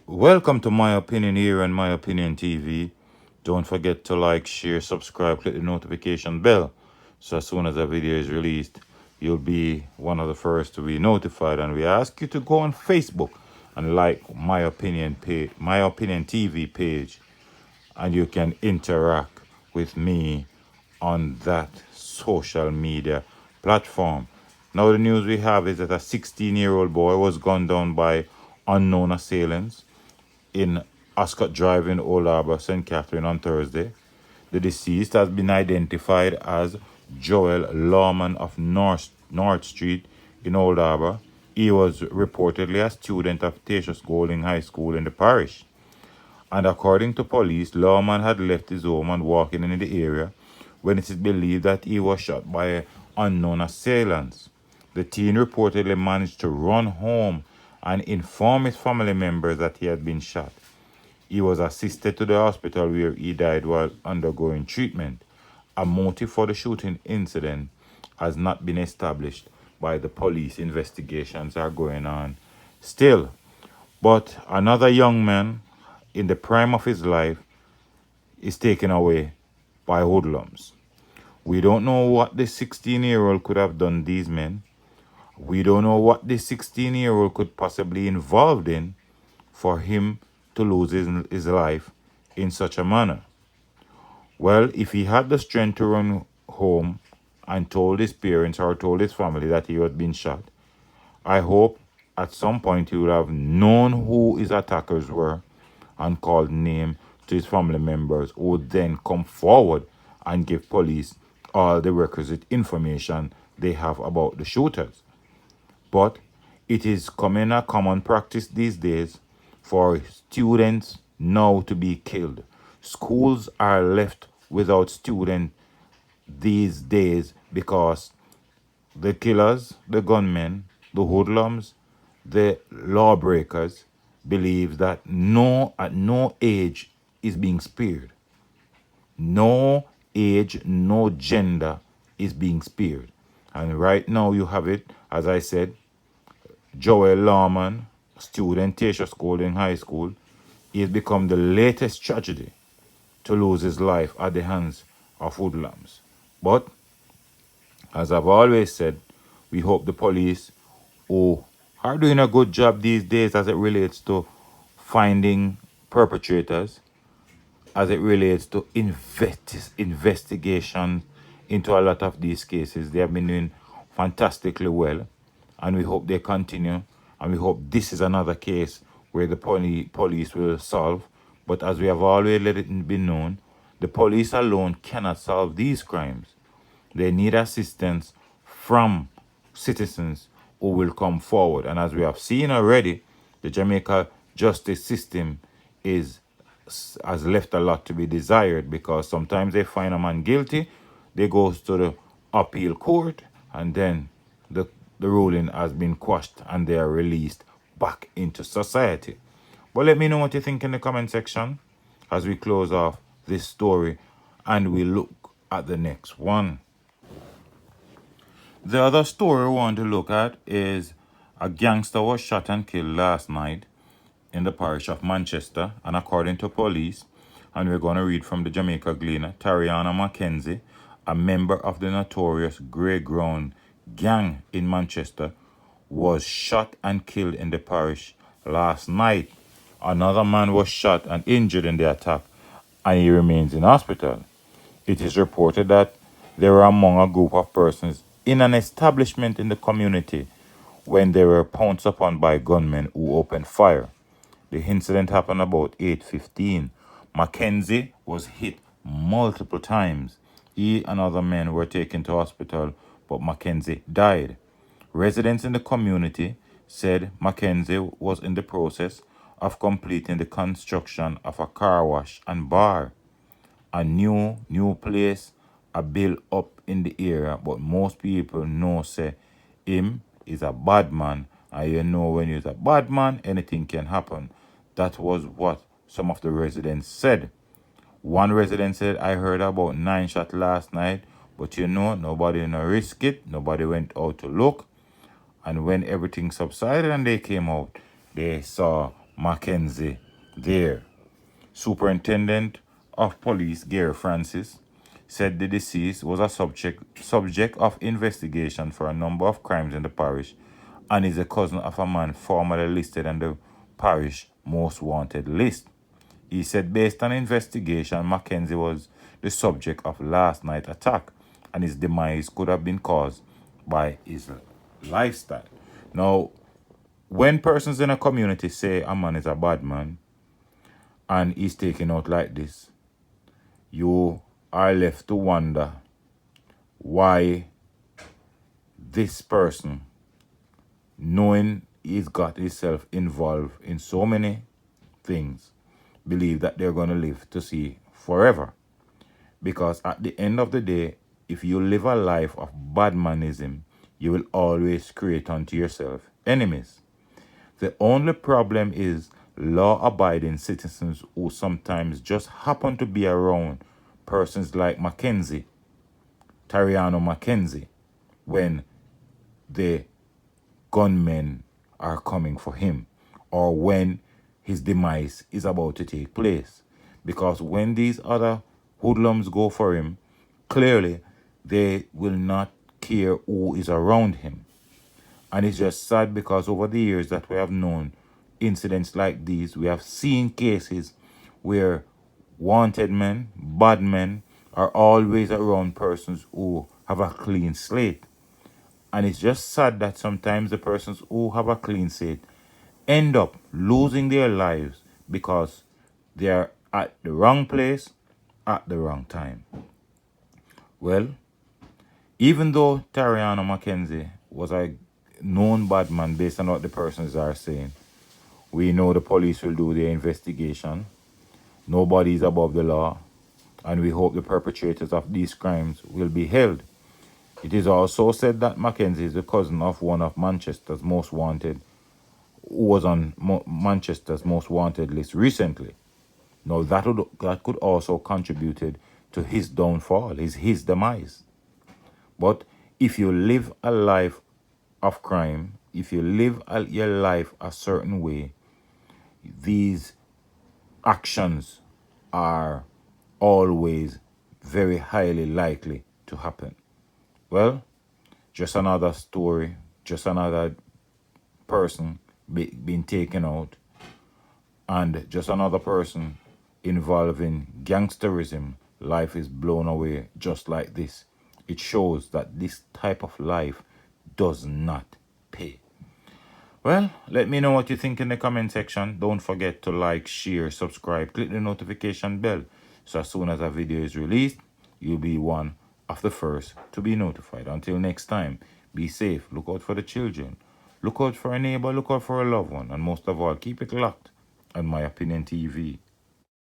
Welcome to My Opinion here on My Opinion TV. Don't forget to like, share, subscribe, click the notification bell. So as soon as a video is released, you'll be one of the first to be notified. And we ask you to go on Facebook and like My Opinion page, My Opinion TV page, and you can interact with me on that social media platform. Now the news we have is that a 16-year-old boy was gunned down by unknown assailants in Ascot Drive in Old Harbour, St. Catherine on Thursday. The deceased has been identified as Joel Lawman of North Street in Old Harbour. He was reportedly a student of Tatius Golding High School in the parish. And according to police, Lawman had left his home and walking in the area when it is believed that he was shot by unknown assailants. The teen reportedly managed to run home and inform his family members that he had been shot. He was assisted to the hospital where he died while undergoing treatment. A motive for the shooting incident has not been established by the police. Investigations are going on still. But another young man in the prime of his life is taken away by hoodlums. We don't know what the 16-year-old could have done these men. We don't know what the 16-year-old could possibly involved in for him to lose his life in such a manner. Well, if he had the strength to run home and told his parents or told his family that he had been shot, I hope at some point he would have known who his attackers were and called name to his family members, who would then come forward and give police all the requisite information they have about the shooters. But it is coming a common practice these days for students now to be killed. Schools are left without students these days because the killers, the gunmen, the hoodlums, the lawbreakers believe that at no age is being spared. No age, no gender is being spared. And right now you have it, as I said, Joel Lawman, student Tatius Golding High School, he has become the latest tragedy to lose his life at the hands of hoodlums. But, as I've always said, we hope the police, who are doing a good job these days as it relates to finding perpetrators, as it relates to investigation into a lot of these cases. They have been doing fantastically well, and we hope they continue, and we hope this is another case where the police will solve. But as we have always let it be known, the police alone cannot solve these crimes. They need assistance from citizens who will come forward. And as we have seen already, the Jamaica justice system has left a lot to be desired, because sometimes they find a man guilty, they go to the appeal court, and then the ruling has been quashed and they are released back into society. But let me know what you think in the comment section as we close off this story and we look at the next one. The other story we want to look at is a gangster was shot and killed last night in the parish of Manchester, and according to police, and we're going to read from the Jamaica Gleaner, Tariana Mackenzie, a member of the notorious Grey Ground gang in Manchester, was shot and killed in the parish last night. Another man was shot and injured in the attack, and he remains in hospital. It is reported that they were among a group of persons in an establishment in the community when they were pounced upon by gunmen who opened fire. The incident happened about 8:15. Mackenzie was hit multiple times. He and other men were taken to hospital, but Mackenzie died. Residents in the community said Mackenzie was in the process of completing the construction of a car wash and bar. A new place a built up in the area, but most people know say him is a bad man, and you know when you're a bad man, anything can happen. That was what some of the residents said. One resident said, I heard about 9 shots last night, but nobody no risk it. Nobody went out to look. And when everything subsided and they came out, they saw Mackenzie there. Superintendent of Police Gary Francis said the deceased was a subject of investigation for a number of crimes in the parish and is a cousin of a man formerly listed on the parish most wanted list. He said based on investigation, Mackenzie was the subject of last night's attack and his demise could have been caused by his lifestyle. Now, when persons in a community say a man is a bad man and he's taken out like this, you are left to wonder why this person, knowing he's got himself involved in so many things, believe that they're going to live to see forever. Because at the end of the day, if you live a life of badmanism, you will always create unto yourself enemies. The only problem is law-abiding citizens who sometimes just happen to be around persons like Mackenzie, Tariano Mackenzie, when the gunmen are coming for him or when his demise is about to take place. Because when these other hoodlums go for him, clearly they will not care who is around him. And it's just sad because over the years that we have known incidents like these, we have seen cases where wanted men, bad men, are always around persons who have a clean slate. And it's just sad that sometimes the persons who have a clean slate end up losing their lives because they are at the wrong place at the wrong time. Well, even though Tariano Mackenzie was a known bad man based on what the persons are saying, we know the police will do their investigation. Nobody is above the law, and we hope the perpetrators of these crimes will be held. It is also said that Mackenzie is the cousin of one of Manchester's most wanted, who was on Manchester's most wanted list recently. Now that could also contributed to his downfall, his demise. But if you live a life of crime, if you live your life a certain way, these actions are always very highly likely to happen. Well, just another story, just another person being taken out, and just another person involved in gangsterism. Life is blown away just like this. It shows that this type of life does not pay. Well, let me know what you think in the comment section. Don't forget to like, share, subscribe, click the notification bell. So as soon as a video is released, you'll be one of the first to be notified. Until next time, be safe. Look out for the children. Look out for a neighbor. Look out for a loved one. And most of all, keep it locked on My Opinion TV.